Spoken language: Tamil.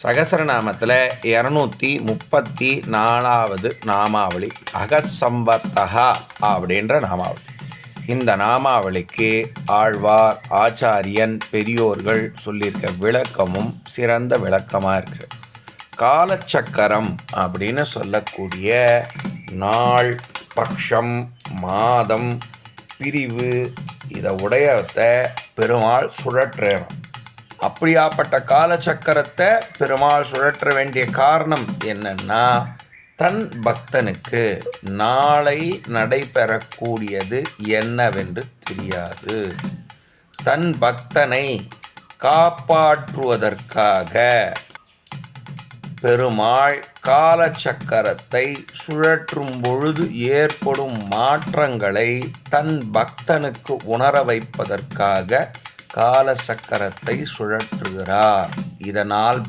சகசரநாமத்தில் 234வது நாமாவளி அகசம்பத்தகா அப்படின்ற நாமாவளி. இந்த நாமாவளிக்கு ஆழ்வார், ஆச்சாரியன், பெரியோர்கள் சொல்லியிருக்க விளக்கமும் சிறந்த விளக்கமாக இருக்கு. காலச்சக்கரம் அப்படின்னு சொல்லக்கூடிய நாள், பக்ஷம், மாதம், பிரிவு இதை உடையத்தை பெருமாள் சுழற்றணும். அப்படியாப்பட்ட காலச்சக்கரத்தை பெருமாள் சுழற்ற வேண்டிய காரணம் என்னன்னா, தன் பக்தனுக்கு நாளை நடைபெறக்கூடியது என்னவென்று தெரியாது. தன் பக்தனை காப்பாற்றுவதற்காக பெருமாள் காலச்சக்கரத்தை சுழற்றும் பொழுது ஏற்படும் மாற்றங்களை தன் பக்தனுக்கு உணர வைப்பதற்காக காலச்சக்கரத்தை சுழற்றுகிறார். இதனால்